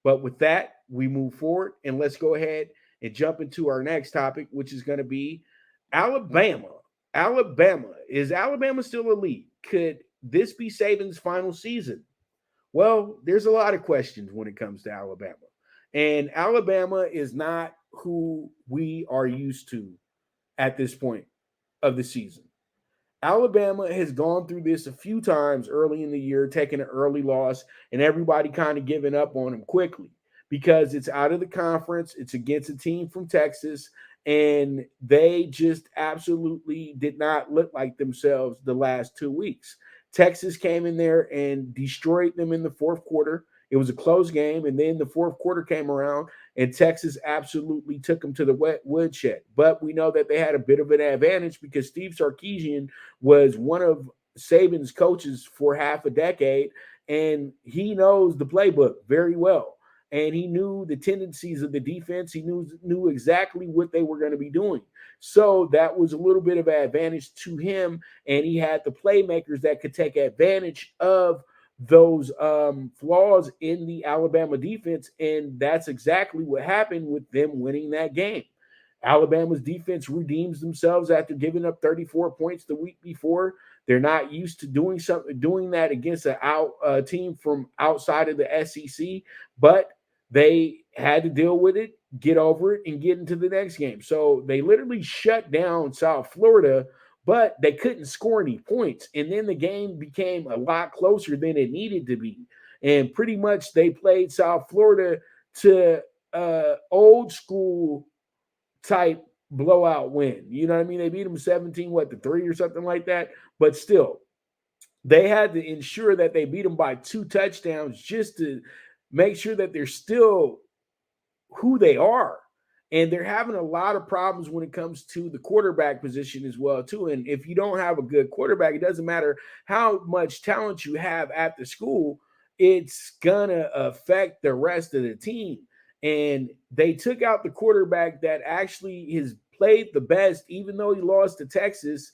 But with that, we move forward and let's go ahead and jump into our next topic, which is going to be Alabama. Alabama. Is Alabama still elite? Could this be Saban's final season? Well, there's a lot of questions when it comes to Alabama. And Alabama is not who we are used to at this point of the season. Alabama has gone through this a few times early in the year, taking an early loss, and everybody kind of giving up on them quickly because it's out of the conference. It's against a team from Texas, and they just absolutely did not look like themselves the last 2 weeks. Texas came in there and destroyed them in the fourth quarter. It was a close game, and then the fourth quarter came around, and Texas absolutely took them to the woodshed. But we know that they had a bit of an advantage because Steve Sarkisian was one of Saban's coaches for half a decade, and he knows the playbook very well. And he knew the tendencies of the defense. He knew exactly what they were going to be doing. So that was a little bit of an advantage to him. And he had the playmakers that could take advantage of those flaws in the Alabama defense. And that's exactly what happened with them winning that game. Alabama's defense redeems themselves after giving up 34 points the week before. They're not used to doing that against a team from outside of the SEC, but they had to deal with it, get over it, and get into the next game. So they literally shut down South Florida, but they couldn't score any points. And then the game became a lot closer than it needed to be. And pretty much they played South Florida to old school type blowout win. You know what I mean? They beat them 17, to 3 or something like that. But still, they had to ensure that they beat them by 2 touchdowns just to make sure that they're still who they are. And they're having a lot of problems when it comes to the quarterback position as well, too. And if you don't have a good quarterback, it doesn't matter how much talent you have at the school, it's gonna affect the rest of the team. And they took out the quarterback that actually has played the best, even though he lost to Texas.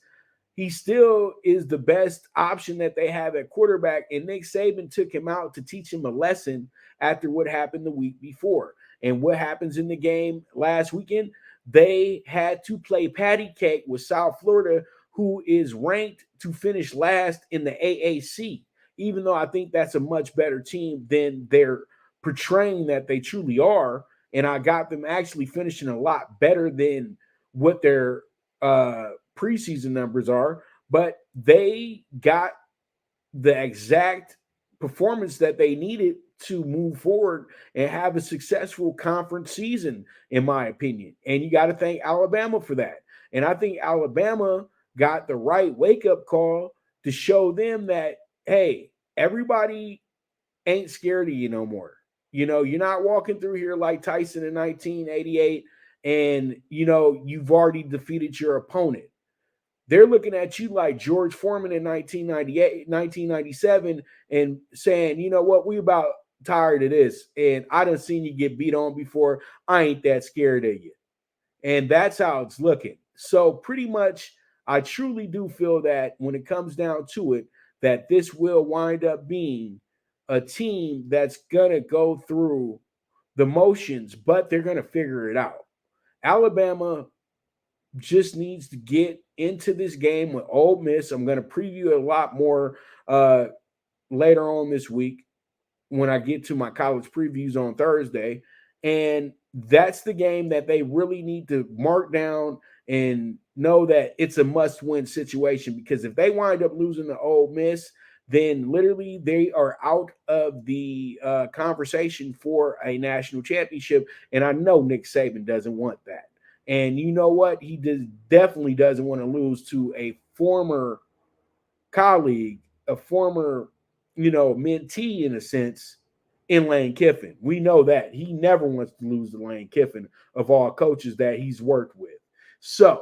He still is the best option that they have at quarterback. And Nick Saban took him out to teach him a lesson after what happened the week before. And what happens in the game last weekend? They had to play patty cake with South Florida, who is ranked to finish last in the AAC, even though I think that's a much better team than they're portraying that they truly are. And I got them actually finishing a lot better than what their preseason numbers are, but they got the exact performance that they needed to move forward and have a successful conference season, in my opinion. And you got to thank Alabama for that. And I think Alabama got the right wake up call to show them that, hey, everybody ain't scared of you no more. You know, you're not walking through here like Tyson in 1988 and, you've already defeated your opponent. They're looking at you like George Foreman in 1998, 1997 and saying, you know what, we about tired of this. And I done seen you get beat on before. I ain't that scared of you. And that's how it's looking. So pretty much, I truly do feel that when it comes down to it, that this will wind up being a team that's going to go through the motions, but they're going to figure it out. Alabama just needs to get into this game with Ole Miss. I'm going to preview a lot more later on this week when I get to my college previews on Thursday. And that's the game that they really need to mark down and know that it's a must-win situation, because if they wind up losing to Ole Miss, then literally they are out of the conversation for a national championship. And I know Nick Saban doesn't want that. And you know what? He definitely doesn't want to lose to a former colleague, a former, mentee in a sense, in Lane Kiffin. We know that. He never wants to lose to Lane Kiffin of all coaches that he's worked with. So